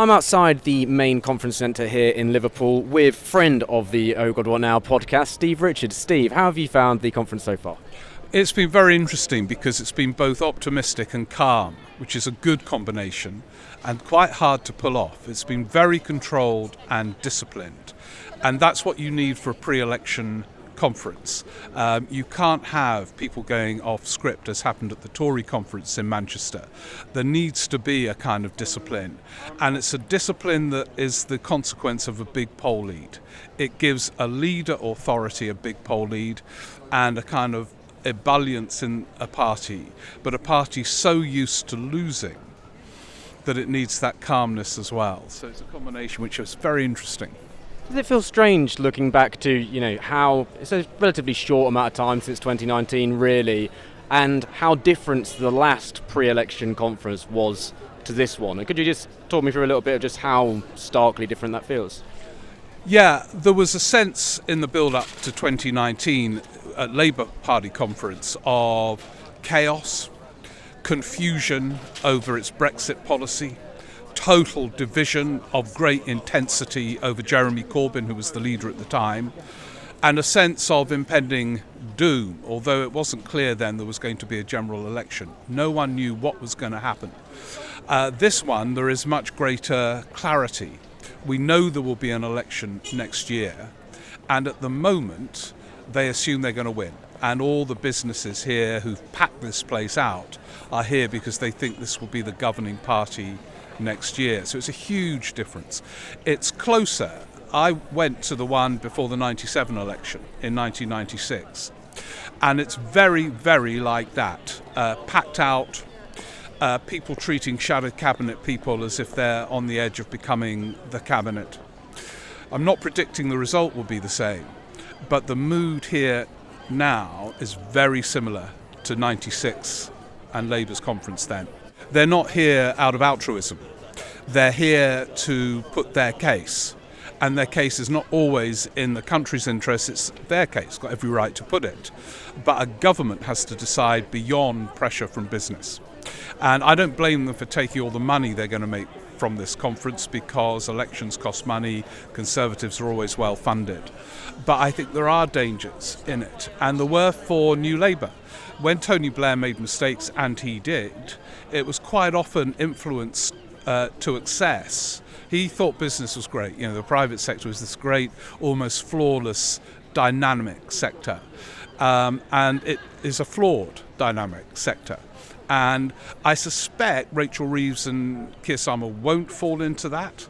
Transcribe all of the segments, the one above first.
I'm outside the main conference centre here in Liverpool with friend of the Oh God What Now podcast, Steve Richards. Steve, how have you found the conference so far? It's been very interesting because it's been both optimistic and calm, which is a good combination and quite hard to pull off. It's been very controlled and disciplined, and that's what you need for a pre-election conference. You can't have people going off script as happened at the Tory conference in Manchester. There needs to be a kind of discipline, and it's a discipline that is the consequence of a big poll lead. It gives a leader authority, a big poll lead, and a kind of ebullience in a party, but a party so used to losing that it needs that calmness as well. So it's a combination which is very interesting. Does it feel strange looking back to, how it's a relatively short amount of time since 2019, really, and how different the last pre-election conference was to this one? And could you just talk me through a little bit of just how starkly different that feels? Yeah, there was a sense in the build-up to 2019 at Labour Party conference of chaos, confusion over its Brexit policy, total division of great intensity over Jeremy Corbyn, who was the leader at the time, and a sense of impending doom, although it wasn't clear then there was going to be a general election. No one knew what was going to happen. This one, there is much greater clarity. We know there will be an election next year, and at the moment they assume they're going to win. And all the businesses here who've packed this place out are here because they think this will be the governing party next year. So it's a huge difference. It's closer. I went to the one before the 97 election in 1996, and it's very, very like that. Packed out, people treating shadow cabinet people as if they're on the edge of becoming the cabinet. I'm not predicting the result will be the same, but the mood here now is very similar to 96 and Labour's conference then. They're not here out of altruism. They're here to put their case, and their case is not always in the country's interest. It's their case, got every right to put it, but a government has to decide beyond pressure from business. And I don't blame them for taking all the money they're going to make from this conference, because elections cost money, Conservatives are always well funded. But I think there are dangers in it, and there were for New Labour. When Tony Blair made mistakes, and he did, it was quite often influenced to excess. He thought business was great. The private sector was this great, almost flawless, dynamic sector. And it is a flawed dynamic sector. And I suspect Rachel Reeves and Keir Starmer won't fall into that,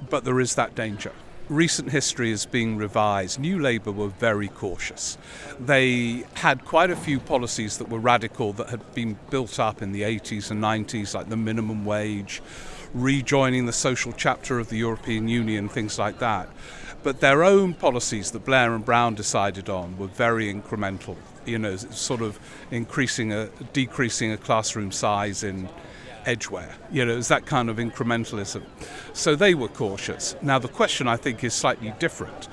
but there is that danger. Recent history is being revised. New Labour were very cautious. They had quite a few policies that were radical that had been built up in the 80s and 90s, like the minimum wage, rejoining the social chapter of the European Union, things like that. But their own policies that Blair and Brown decided on were very incremental, sort of decreasing a classroom size in Edgware. It's that kind of incrementalism. So they were cautious. Now the question, I think, is slightly different.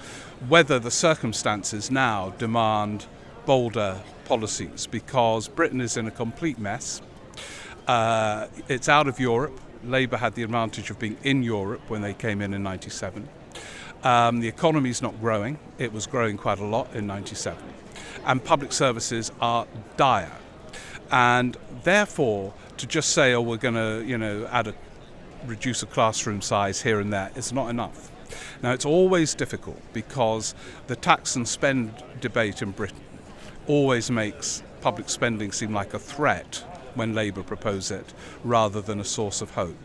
Whether the circumstances now demand bolder policies, because Britain is in a complete mess. It's out of Europe. Labour had the advantage of being in Europe when they came in 97. The economy's not growing. It was growing quite a lot in 97. And public services are dire. And therefore, to just say, we're going to, reduce a classroom size here and there, is not enough. Now, it's always difficult because the tax and spend debate in Britain always makes public spending seem like a threat when Labour propose it, rather than a source of hope.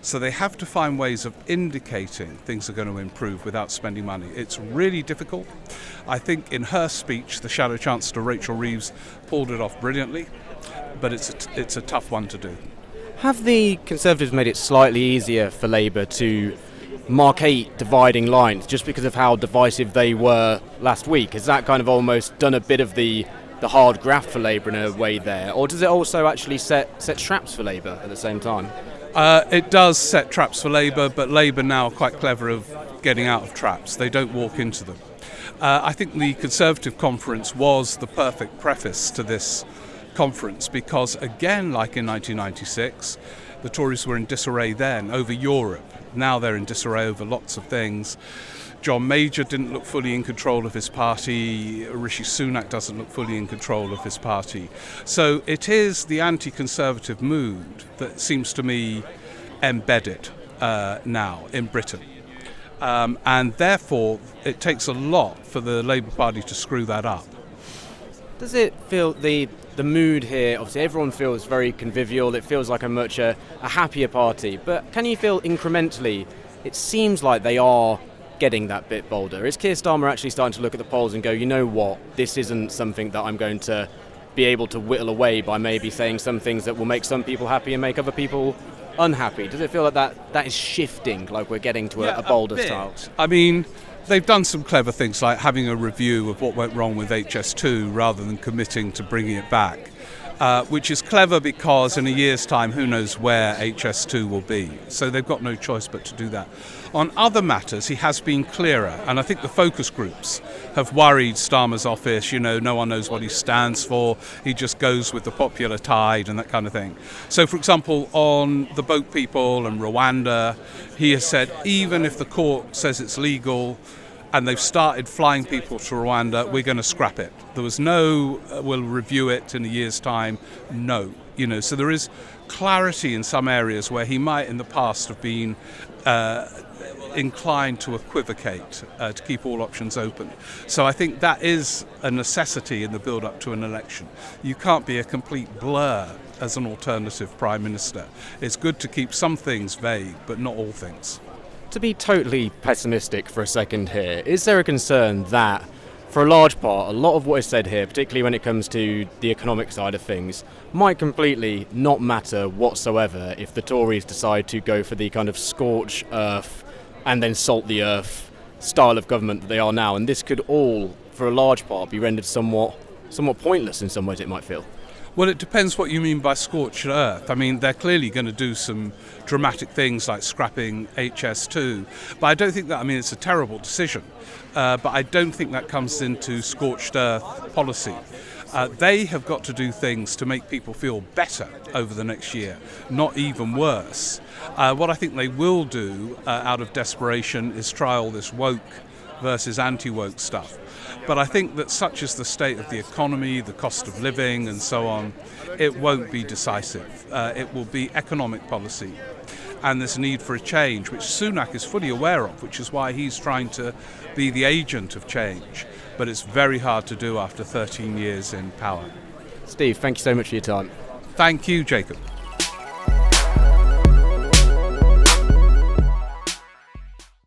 So they have to find ways of indicating things are going to improve without spending money. It's really difficult. I think in her speech, the Shadow Chancellor Rachel Reeves pulled it off brilliantly, but it's a tough one to do. Have the Conservatives made it slightly easier for Labour to markate dividing lines just because of how divisive they were last week? Has that kind of almost done a bit of the hard graft for Labour in a way there? Or does it also actually set traps for Labour at the same time? It does set traps for Labour, but Labour now are quite clever of getting out of traps. They don't walk into them. I think the Conservative conference was the perfect preface to this conference because, again, like in 1996, the Tories were in disarray then over Europe. Now they're in disarray over lots of things. John Major didn't look fully in control of his party. Rishi Sunak doesn't look fully in control of his party. So it is the anti-conservative mood that seems to me embedded now in Britain. And therefore, it takes a lot for the Labour Party to screw that up. Does it feel the mood here, obviously everyone feels very convivial, it feels like a happier party, but can you feel incrementally, it seems like they are getting that bit bolder? Is Keir Starmer actually starting to look at the polls and go, you know what, this isn't something that I'm going to be able to whittle away by maybe saying some things that will make some people happy and make other people unhappy? Does it feel like that is shifting, like we're getting to a bolder style? I mean, they've done some clever things like having a review of what went wrong with HS2 rather than committing to bringing it back, which is clever because in a year's time, who knows where HS2 will be. So they've got no choice but to do that. On other matters, he has been clearer, and I think the focus groups have worried Starmer's office. No one knows what he stands for. He just goes with the popular tide and that kind of thing. So, for example, on the boat people and Rwanda, he has said even if the court says it's legal and they've started flying people to Rwanda, we're going to scrap it. There was no, we'll review it in a year's time. No. So there is clarity in some areas where he might in the past have been inclined to equivocate, to keep all options open. So I think that is a necessity in the build-up to an election. You can't be a complete blur as an alternative Prime Minister. It's good to keep some things vague, but not all things. To be totally pessimistic for a second here, is there a concern that, for a large part, a lot of what is said here, particularly when it comes to the economic side of things, might completely not matter whatsoever if the Tories decide to go for the kind of scorch earth and then salt the earth style of government that they are now, and this could all, for a large part, be rendered somewhat pointless in some ways, it might feel? Well, it depends what you mean by scorched earth. I mean, they're clearly going to do some dramatic things like scrapping HS2, but I don't think that, it's a terrible decision, but I don't think that comes into scorched earth policy. They have got to do things to make people feel better over the next year, not even worse. What I think they will do out of desperation is try all this woke versus anti-woke stuff. But I think that such is the state of the economy, the cost of living and so on, it won't be decisive. It will be economic policy. And there's a need for a change, which Sunak is fully aware of, which is why he's trying to be the agent of change. But it's very hard to do after 13 years in power. Steve, thank you so much for your time. Thank you, Jacob.